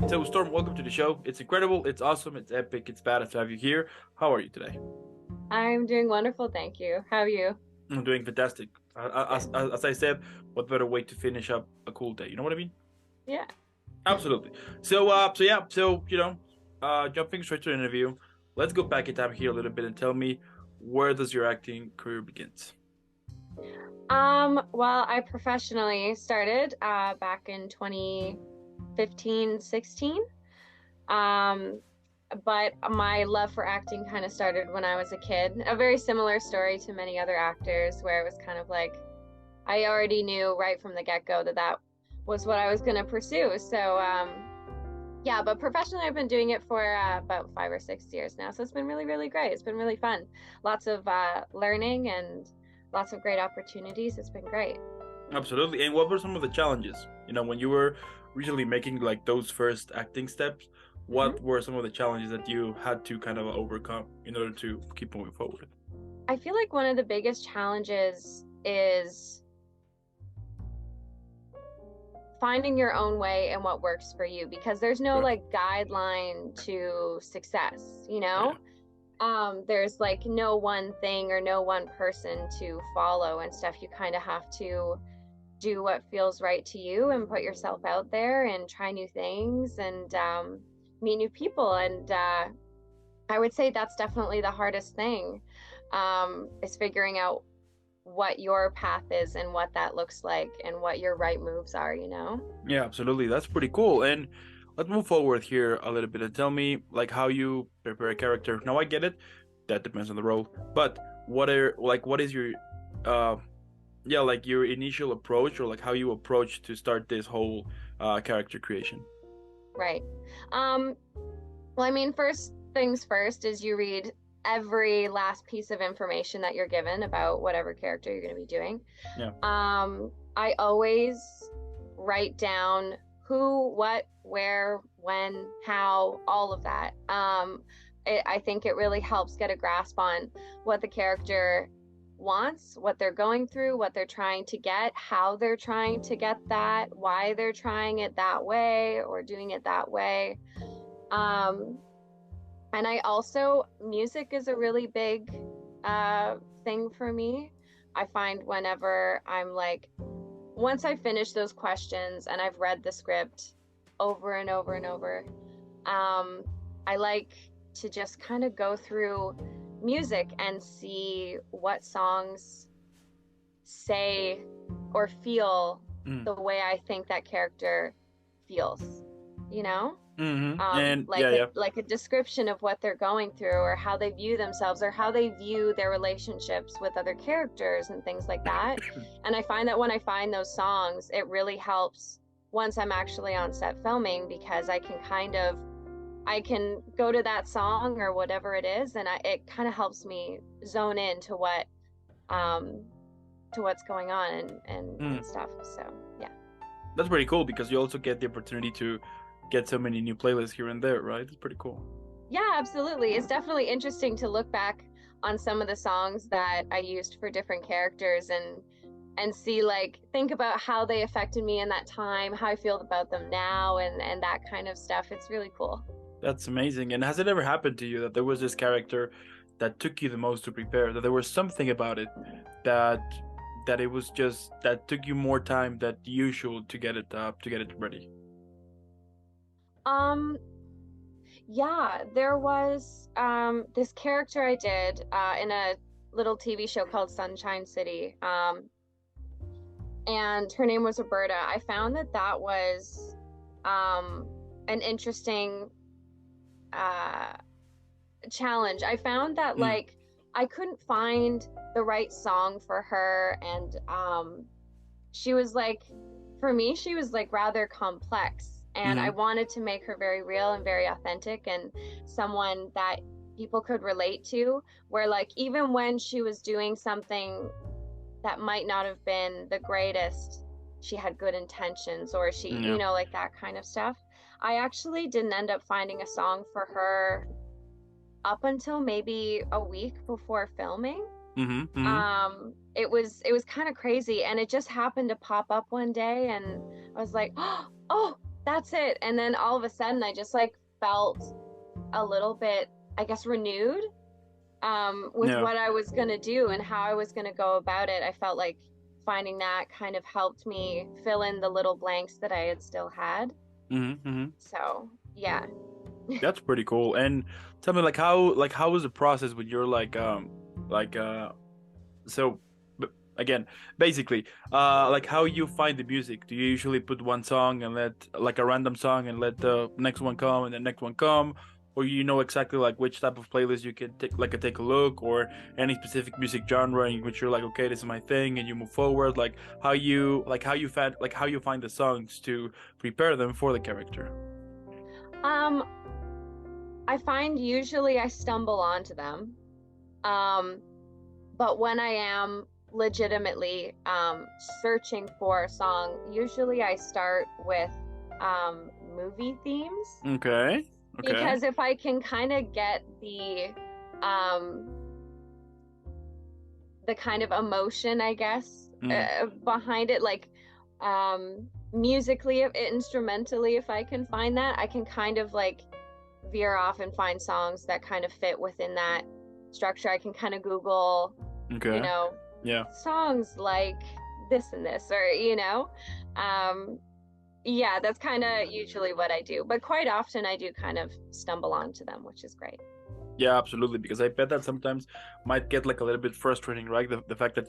So, Storm, welcome to the show. It's incredible, it's awesome, it's epic, it's badass to have you here. How are you today? I'm doing wonderful, thank you. How are you? I'm doing fantastic. As, Good. as, as I said, what better way to finish up a cool day? You know what I mean? Yeah. Absolutely. Jumping straight to the interview, let's go back in time here a little bit and tell me where does your acting career begins? Well, I professionally started back in 2015, 16. Um, but my love for acting kind of started when I was a kid. A very similar story to many other actors, where it was kind of like I already knew right from the get-go that that was what I was going to pursue. Yeah, but professionally, I've been doing it for about 5 or 6 years now. So it's been really, really great. It's been really fun. Lots of learning and lots of great opportunities. It's been great. Absolutely. And what were some of the challenges? When you were recently making like those first acting steps, what hmm were some of the challenges that you had to kind of overcome in order to keep moving forward? I feel like one of the biggest challenges is finding your own way and what works for you because there's no Sure. like guideline to success, you Yeah. know? There's like no one thing or no one person to follow and stuff. You kind of have to do what feels right to you and put yourself out there and try new things and meet new people. And I would say that's definitely the hardest thing, is figuring out what your path is and what that looks like and what your right moves are, you know? Yeah, absolutely. That's pretty cool. And let's move forward here a little bit and tell me like how you prepare a character. Now I get it. That depends on the role. But what is your uh like your initial approach or like how you approach to start this whole character creation? Right. Um, well, I mean, first things first is you read every last piece of information that you're given about whatever character you're going to be doing. Yeah. I always write down who, what, where, when, how, all of that. I think it really helps get a grasp on what the character wants, what they're going through, what they're trying to get, how they're trying to get that, why they're trying it that way or doing it that way. Um, and I also, music is a really big thing for me. I find whenever I'm like, once I finish those questions and I've read the script over and over and over, um, I like to just kind of go through music and see what songs say or feel Mm. the way I think that character feels, you know? Mm-hmm. And Like yeah, a yeah. description of what they're going through or how they view themselves or how they view their relationships with other characters and things like that. And I find that when I find those songs, it really helps once I'm actually on set filming because I can go to that song or whatever it is and it kind of helps me zone in um to what's going on and Mm. stuff. So, yeah. That's pretty cool because you also get the opportunity to get so many new playlists here and there, right? It's pretty cool. Yeah, absolutely. It's definitely interesting to look back on some of the songs that I used for different characters and see like think about how they affected me in that time, how I feel about them now and that kind of stuff. It's really cool. That's amazing. And has it ever happened to you that there was this character that took you the most to prepare? That there was something about it that it was just that took you more time than usual to get it ready. Um yeah, there was this character I did in a little TV show called Sunshine City. And her name was Roberta. I found that that was um an interesting uh challenge. I found that Mm, like I couldn't find the right song for her and she was like for me she was like rather complex and I mm-hmm. wanted to make her very real and very authentic and someone that people could relate to where like even when she was doing something that might not have been the greatest, she had good intentions or she, Yeah. like that kind of stuff. I actually didn't end up finding a song for her up until maybe a week before filming. Mm-hmm. Mm-hmm. It was kind of crazy and it just happened to pop up one day and I was like, "Oh, that's it. And then all of a sudden I just like felt a little bit, I guess, renewed with Yeah. what I was going to do and how I was going to go about it. I felt like finding that kind of helped me fill in the little blanks that I had still had. Hmm. So, yeah. That's pretty cool. And tell me, like how was the process when you're like so again, basically, like how you find the music? Do you usually put one song and let like a random song and let the next one come and the next one come, or you know exactly like which type of playlist you can take a look, or any specific music genre in which you're like, okay, this is my thing, and you move forward? How you find how you find the songs to prepare them for the character? Um, I find usually I stumble onto them. Um, but when I am legitimately searching for a song, usually I start with movie themes Okay. Okay. because if I can kind of get um, the kind of emotion, I guess, Mm, behind it, like musically, instrumentally, if I can find that, I can kind of like veer off and find songs that kind of fit within that structure. I can kind of Google, you okay. know, Yeah. songs like this and this, or, um, yeah, that's kind of usually what I do. But quite often I do kind of stumble onto them, which is great. Yeah, absolutely. Because I bet that sometimes might get like a little bit frustrating, right? The fact that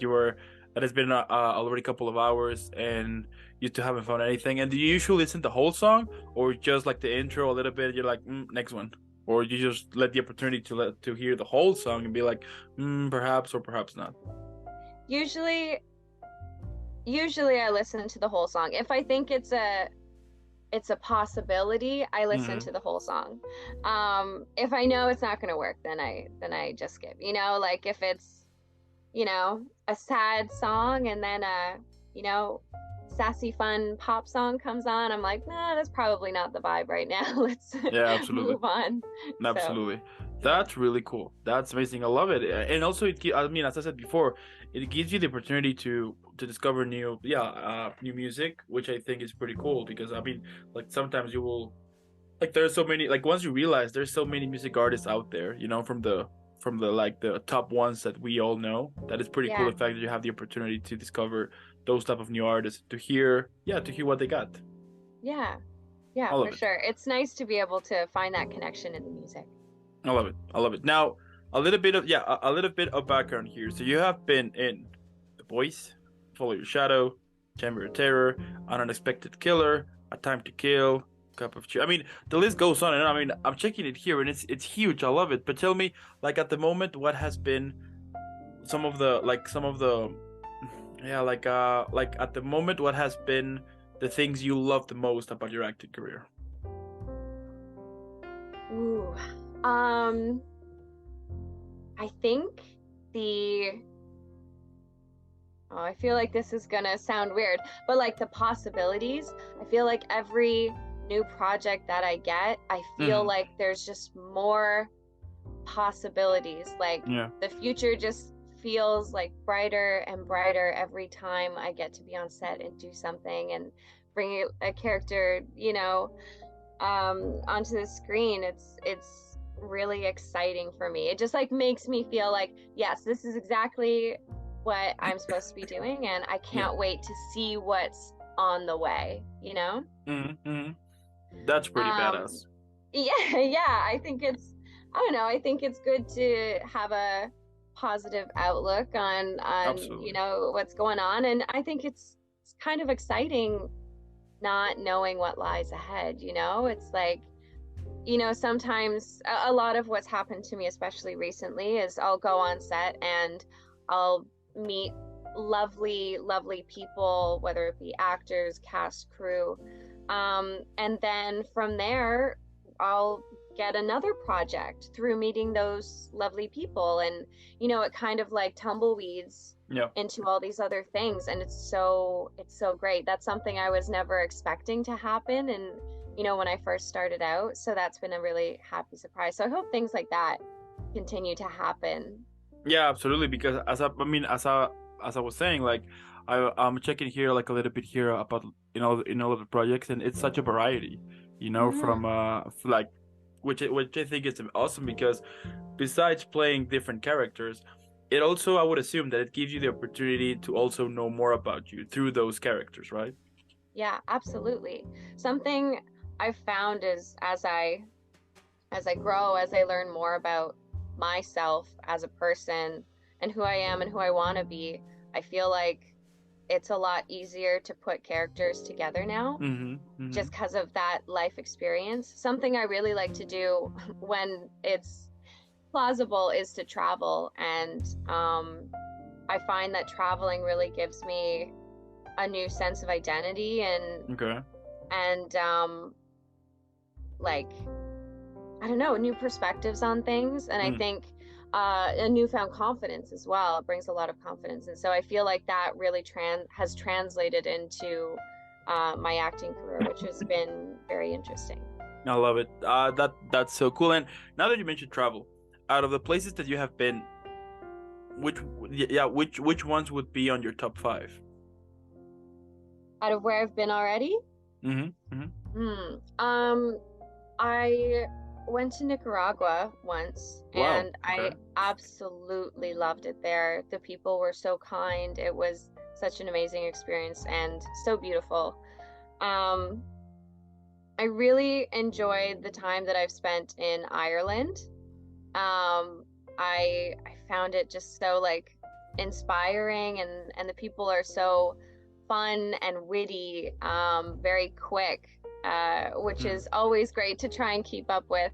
that it's been already a couple of hours and you still haven't found anything. And do you usually listen to the whole song, or just like the intro a little bit? You're like, next one, or you just let the opportunity to hear the whole song and be like, perhaps or perhaps not. Usually, usually I listen to the whole song. If I think it's a possibility, I listen Hmm. to the whole song. If I know it's not going to work, then I just skip. Like if it's a sad song and then you know sassy fun pop song comes on, I'm like, nah, that's probably not the vibe right now. Let's Yeah, absolutely. move on. So Absolutely. yeah. That's really cool. That's amazing. I love it. And also I mean, as I said before, it gives you the opportunity to discover new music, which I think is pretty cool because I mean, like sometimes you will like there's so many like once you realize there's so many music artists out there, from the like the top ones that we all know, that is pretty cool Yeah. the fact that you have the opportunity to discover those type of new artists to hear what they got. Yeah. Yeah, I for love it. sure. It's nice to be able to find that connection in the music. I love it. I love it. Now, a little bit of a little bit of background here. So you have been in The Boys, Follow Your Shadow, Chamber of Terror, An Unexpected Killer, A Time to Kill, Cup of Tea. I mean, the list goes on and on. I mean, I'm checking it here and it's huge. I love it. But tell me, like at the moment, what has been some of the yeah, like at the moment, what has been the things you love the most about your acting career? Ooh. Um, I think the oh, I feel like this is gonna sound weird, but like the possibilities, I feel like every new project that I get, I feel Hmm. like there's just more possibilities. Like Yeah. the future just feels like brighter and brighter every time I get to be on set and do something and bring a character, onto the screen. It's really exciting for me. It just like makes me feel like, yes, this is exactly what I'm supposed to be doing, and I Yeah. can't wait to see what's on the way. Hmm. That's pretty Um, badass. yeah, yeah. I don't know. I think it's good to have a positive outlook on Absolutely. what's going on, and I think it's kind of exciting not knowing what lies ahead. It's like sometimes a lot of what's happened to me, especially recently, is I'll go on set and I'll meet lovely, lovely people, whether it be actors, cast, crew. And then from there, I'll get another project through meeting those lovely people. And, it kind of like tumbleweeds Yeah. into all these other things. And it's so great. That's something I was never expecting to happen. And when I first started out. So that's been a really happy surprise. So I hope things like that continue to happen. Yeah, absolutely. Because I mean, as I was saying, like, I'm checking here like a little bit here about in all of the projects, and it's such a variety, Hmm. from like which I think is awesome because besides playing different characters, it also I would assume that it gives you the opportunity to also know more about you through those characters, right? Yeah, absolutely. Something I've found is as I grow, as I learn more about myself as a person and who I am and who I want to be, I feel like it's a lot easier to put characters together now Mm-hmm. Mm-hmm. just because of that life experience. Something I really like to do when it's plausible is to travel. And I find that traveling really gives me a new sense of identity Okay. and like I don't know, new perspectives on things. And I Mm. think a newfound confidence as well. It brings a lot of confidence. And so I feel like that really has translated into my acting career, which has been very interesting. I love it. That's so cool. And now that you mentioned travel, out of the places that you have been, which yeah, which ones would be on your top five? Out of where I've been already, Mm-hmm. Mm-hmm. hmm. I went to Nicaragua once Wow. and Okay. I absolutely loved it there. The people were so kind. It was such an amazing experience and so beautiful. Um, I really enjoyed the time that I've spent in Ireland. I found it just so like inspiring and the people are so fun and witty, very quick, which Mm. is always great to try and keep up with.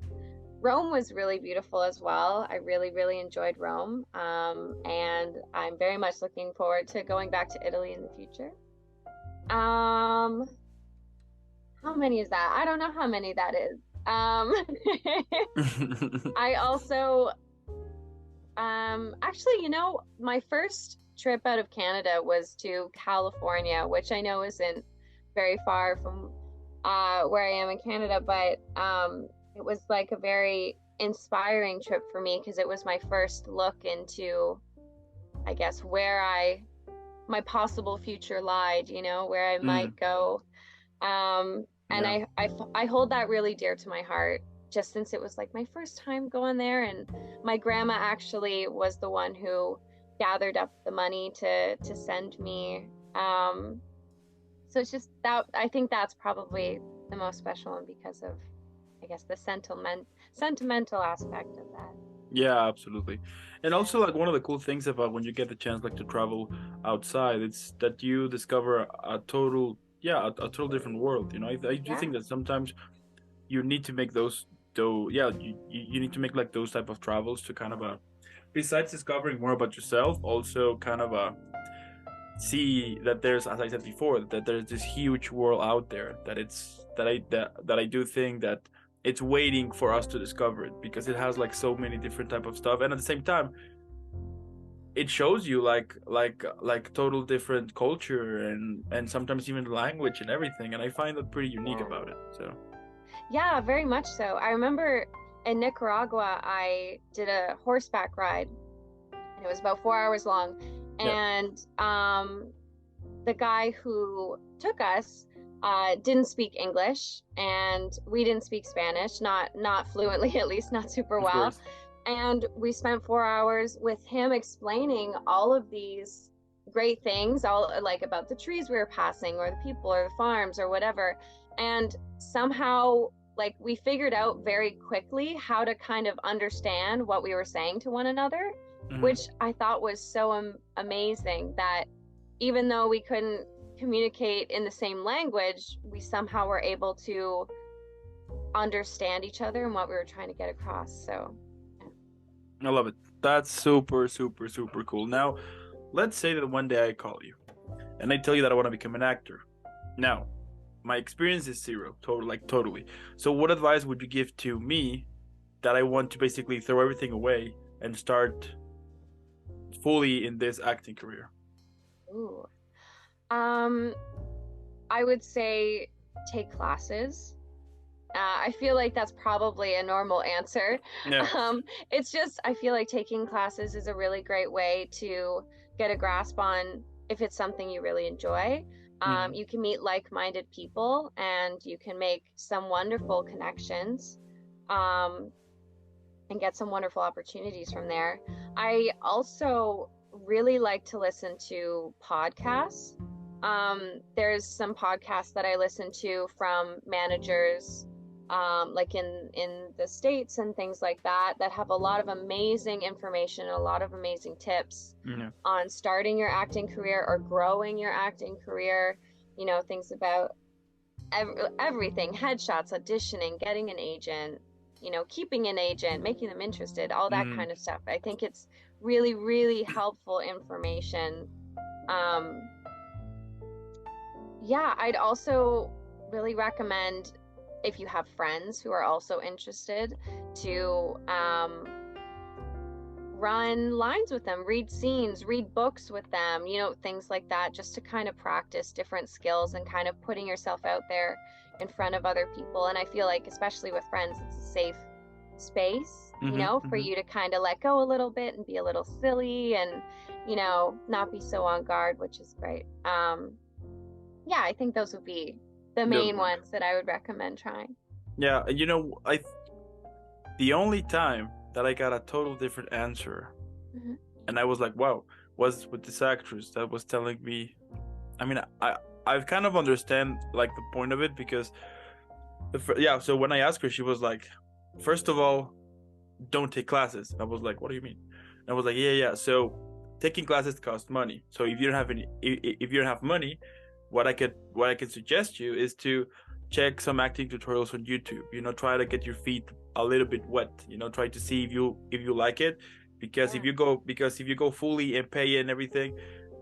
Rome was really beautiful as well. I really, really enjoyed Rome. And I'm very much looking forward to going back to Italy in the future. Um, how many is that? I don't know how many that is. I also, actually, my first trip out of Canada was to California, which I know isn't very far from where I am in Canada, but it was like a very inspiring trip for me because it was my first look into, I guess, my possible future lied, where I Mm. might go. And Yeah. I hold that really dear to my heart, just since it was like my first time going there. And my grandma actually was the one who gathered up the money to send me. So it's just that I think that's probably the most special one because of, I guess, the sentimental aspect of that. Yeah, absolutely. And Yeah. also like one of the cool things about when you get the chance like to travel outside, it's that you discover a total yeah, a total different world, I do Yeah. think that sometimes you need to make those though yeah, you need to make like those type of travels to kind of besides discovering more about yourself, also kind of see that there's, as I said before, that there's this huge world out there that that I do think that it's waiting for us to discover it because it has like so many different type of stuff, and at the same time it shows you like total different culture and sometimes even language and everything, and I find that pretty unique Yeah. about it. So Yeah, very much so. I remember in Nicaragua, I did a horseback ride, and it was about 4 hours long. yeah, And the guy who took us didn't speak English, and we didn't speak Spanish, not fluently, at least not super of well. course. And we spent 4 hours with him explaining all of these great things, all like about the trees we were passing, or the people, or the farms, or whatever. And somehow, like, we figured out very quickly how to kind of understand what we were saying to one another, Hmm. which I thought was so amazing that even though we couldn't communicate in the same language, we somehow were able to understand each other and what we were trying to get across. So, I love it. That's super super super cool. Now let's say that one day I call you and I tell you that I want to become an actor. Now my experience is zero, totally. So what advice would you give to me that I want to basically throw everything away and start fully in this acting career? ooh. Um, I would say take classes. I feel like that's probably a normal answer. Yeah. Um, it's just, I feel like taking classes is a really great way to get a grasp on if it's something you really enjoy. Hmm. You can meet like-minded people and you can make some wonderful connections. Um, and get some wonderful opportunities from there. I also really like to listen to podcasts. There's some podcasts that I listen to from managers, like in the States and things like that, that have a lot of amazing information, a lot of amazing tips Yeah. on starting your acting career or growing your acting career. You know, things about everything, headshots, auditioning, getting an agent, you know, keeping an agent, making them interested, all that Hmm. kind of stuff. I think it's really, really helpful information. Um, yeah, I'd also really recommend, if you have friends who are also interested, to run lines with them, read scenes, read books with them, you know, things like that, just to kind of practice different skills and kind of putting yourself out there in front of other people. And I feel like, especially with friends, it's a safe space, you Hmm. know, for Hmm. you to kind of let go a little bit and be a little silly and, you know, not be so on guard, which is great. Yeah, I think those would be the The other main one. ones that I would recommend trying. Yeah, the only time that I got a total different answer, Hmm. and I was like, wow, was with this actress that was telling me. I mean, I've kind of understand like the point of it because yeah. So when I asked her, she was like, first of all, don't take classes. I was like, what do you mean? And I was like, yeah. So taking classes costs money. So if you don't have if you don't have money, what I could suggest you is to check some acting tutorials on YouTube. You know, try to get your feet a little bit wet. You know, try to see if you like it. Yeah. Because if you go fully and pay and everything,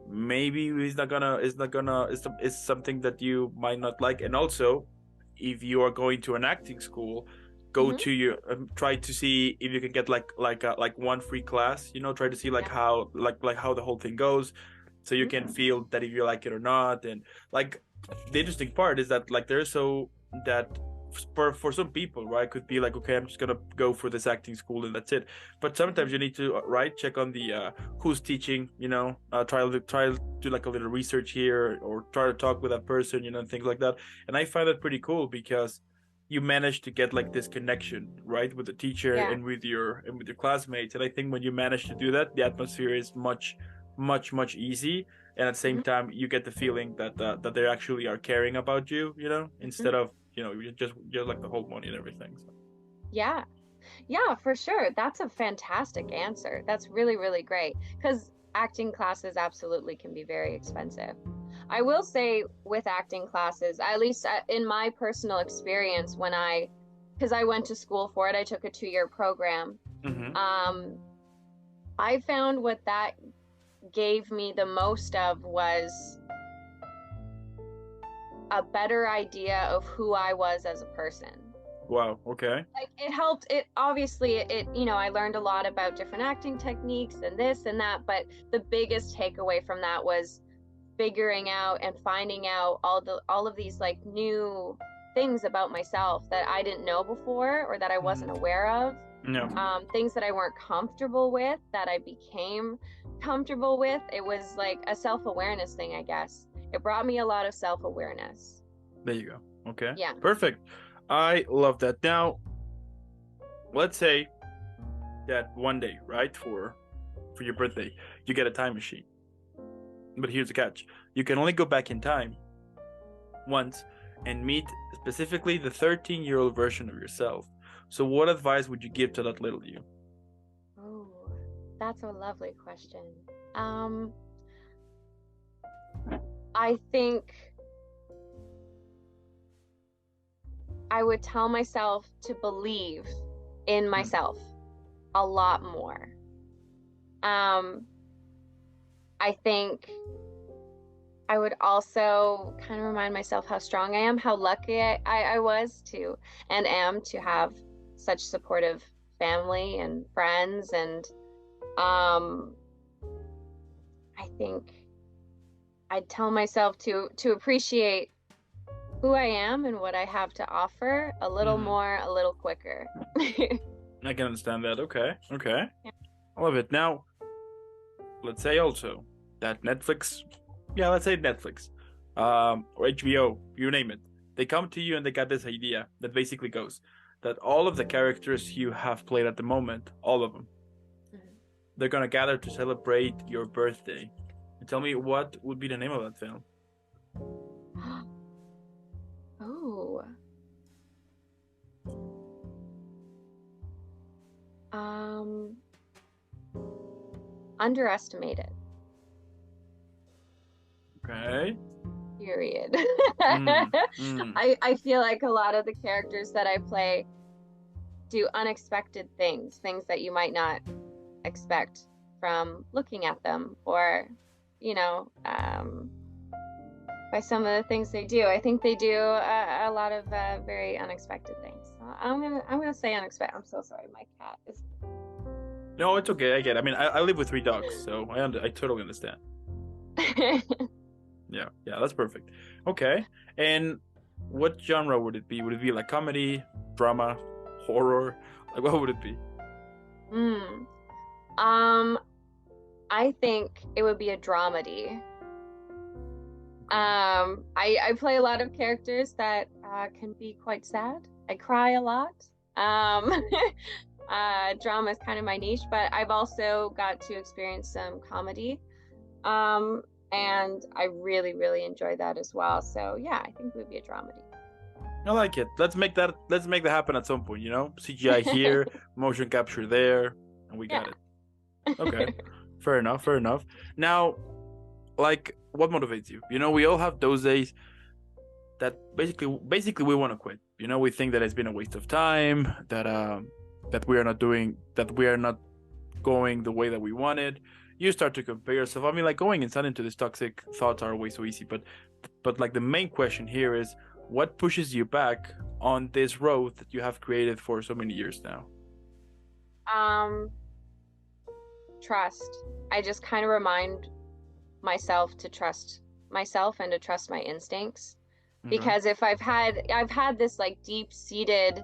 maybe it's something that you might not like. And also, if you are going to an acting school, go Hmm. to your try to see if you can get like one free class, you know, try to see like Yeah. how like how the whole thing goes, so you Hmm. can feel that if you like it or not. And like the interesting part is that like there's so that for some people, right, could be like, okay, I'm just gonna go for this acting school and that's it. But Hmm. sometimes you need to right check on the who's teaching, you know, try to do like a little research here or try to talk with that person, you know, things like that. And I find that pretty cool because you manage to get like this connection right with the teacher Yeah. and with your classmates. And I think when you manage to do that, the atmosphere is much easy. And at the same Hmm. time, you get the feeling that they actually are caring about you, you know, instead Hmm. of, you know, you just like the whole money and everything. So. Yeah. Yeah, for sure. That's a fantastic answer. That's really, really great because acting classes absolutely can be very expensive. I will say with acting classes, at least in my personal experience, because I went to school for it, I took a 2-year program. Mm-hmm. Um, I found what that gave me the most of was a better idea of who I was as a person. Wow. Okay. Like it helped, it obviously it, you know, I learned a lot about different acting techniques and this and that, but the biggest takeaway from that was figuring out and finding out all of these like new things about myself that I didn't know before or that I wasn't Mm-hmm. aware of. Yeah. Things that I weren't comfortable with that I became comfortable with. It was like a self-awareness thing, I guess. It brought me a lot of self-awareness. There you go. Okay. Yeah. Perfect. I love that. Now, let's say that one day, right, for your birthday, you get a time machine. But here's the catch: you can only go back in time once and meet specifically the 13-year-old version of yourself. So, what advice would you give to that little you? Oh, that's a lovely question. Um, I think I would tell myself to believe in Hmm. myself a lot more. Um, I think I would also kind of remind myself how strong I am, how lucky I was to and am to have such supportive family and friends. And um, I think I'd tell myself to appreciate who I am and what I have to offer a little Hmm. more, a little quicker. I can understand that. Okay. Okay. I love it. Now, let's say also that Netflix yeah, let's say Netflix, or HBO, you name it. They come to you and they got this idea that basically goes that all of the characters you have played at the moment, all of them, they're gonna gather to celebrate your birthday. And tell me what would be the name of that film? Oh, um, underestimated. Okay. Period. Mm, mm, I feel like a lot of the characters that I play do unexpected things, things that you might not expect from looking at them, or you know, by some of the things they do. I think they do a lot of very unexpected things. So I'm gonna say unexpected. I'm so sorry, my cat is. no, it's okay. I get it. I mean, I live with three dogs, so I totally understand. Yeah, yeah, that's perfect. Okay. And what genre would it be? Would it be like comedy, drama, horror? Like what would it be? Hmm. Um, I think it would be a dramedy. Okay. I play a lot of characters that can be quite sad. I cry a lot. Um, drama is kind of my niche, but I've also got to experience some comedy. Um, and I really, really enjoy that as well. So yeah, I think it would be a dramedy. I like it. Let's make that happen at some point, you know? CGI here, motion capture there, and we Yeah. got it. Okay. Fair enough, fair enough. Now, like what motivates you? You know, we all have those days that basically we want to quit. You know, we think that it's been a waste of time, that we are not going the way that we wanted. You start to compare yourself. I mean, like going inside into these toxic thoughts are always so easy, but like the main question here is what pushes you back on this road that you have created for so many years now? Um, Trust. I just kind of remind myself to trust myself and to trust my instincts. Okay. Because if I've had this like deep-seated,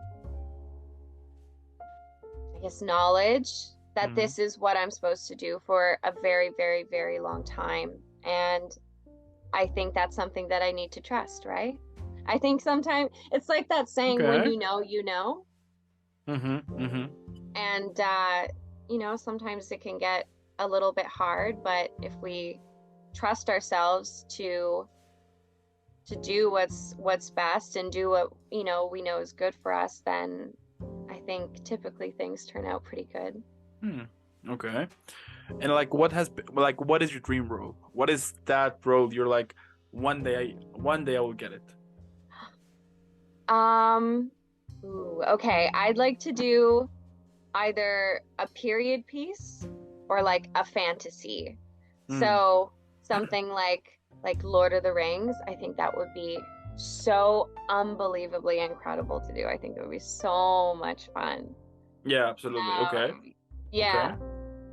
I guess, knowledge that Mm-hmm. this is what I'm supposed to do for a very, very, very long time. And I think that's something that I need to trust, right? I think sometimes it's like that saying, when Okay. you know, you know. Mm-hmm. Mm-hmm. And sometimes it can get a little bit hard, but if we trust ourselves to do what's best and do what we know is good for us, then I think typically things turn out pretty good. Hmm. Okay. And like, what is your dream role? What is that role you're like, one day I will get it. Um, okay, I'd like to do either a period piece or like a fantasy. Hmm. So something like Lord of the Rings, I think that would be so unbelievably incredible to do. I think it would be so much fun. Yeah, absolutely. Okay. Um, Okay. yeah,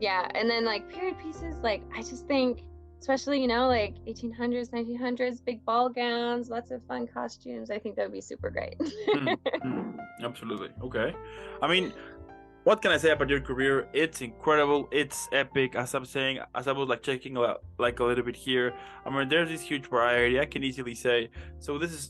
yeah. And then like period pieces, like I just think, especially, like 1800s, 1900s, big ball gowns, lots of fun costumes. I think that would be super great. Hmm. Hmm. Absolutely. Okay. I mean, what can I say about your career? It's incredible. It's epic. As I'm saying, as I was like checking like a little bit here. I mean, there's this huge variety. I can easily say. So this is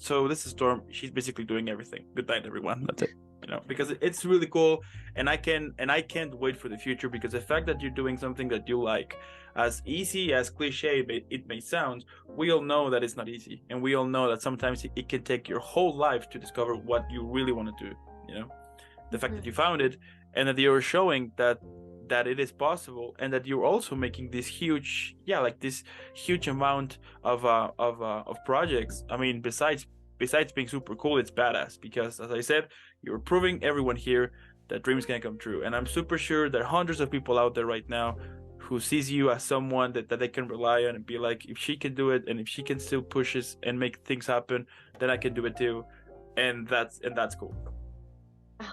Storm. She's basically doing everything. Good night, everyone. That's it. You know, because it's really cool, and I can't wait for the future because the fact that you're doing something that you like, as easy as cliche it may sound, we all know that it's not easy, and we all know that sometimes it can take your whole life to discover what you really want to do. You know, the fact that you found it and that you're showing that it is possible and that you're also making this huge like this huge amount of projects. I mean, besides being super cool, it's badass because, as I said, you're proving everyone here that dreams can come true, and I'm super sure there are hundreds of people out there right now who sees you as someone that they can rely on and be like, if she can do it and if she can still pushes and make things happen, then I can do it too. And that's cool. Oh,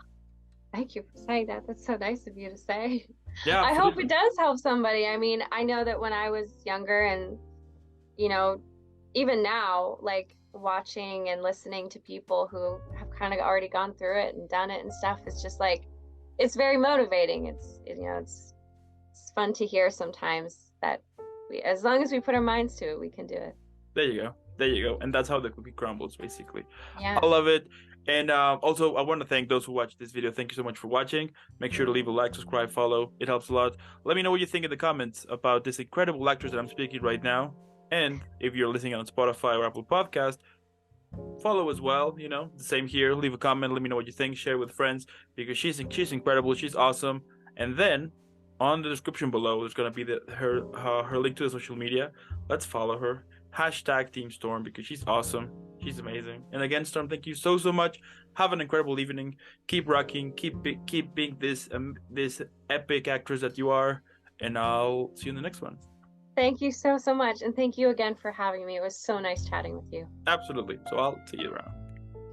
thank you for saying that. That's so nice of you to say. Yeah, I hope it absolutely. does help somebody. I mean, I know that when I was younger and, you know, even now, like watching and listening to people who have kind of already gone through it and done it and stuff, it's just like, it's very motivating. It's fun to hear sometimes that as long as we put our minds to it, we can do it. There you go. There you go. And that's how the cookie crumbles, basically. Yeah. I love it. And also, I want to thank those who watched this video. Thank you so much for watching. Make sure to leave a like, subscribe, follow. It helps a lot. Let me know what you think in the comments about this incredible actress that I'm speaking right now. And if you're listening on Spotify or Apple Podcast, follow as well. You know, the same here. Leave a comment. Let me know what you think. Share with friends because she's incredible. She's awesome. And then on the description below, there's gonna be her link to the social media. Let's follow her. Hashtag Team Storm because she's awesome. She's amazing. And again, Storm, thank you so much. Have an incredible evening. Keep rocking. Keep being this epic actress that you are. And I'll see you in the next one. Thank you so much, and thank you again for having me. It was so nice chatting with you. Absolutely. So I'll see you around.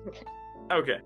Okay. Okay.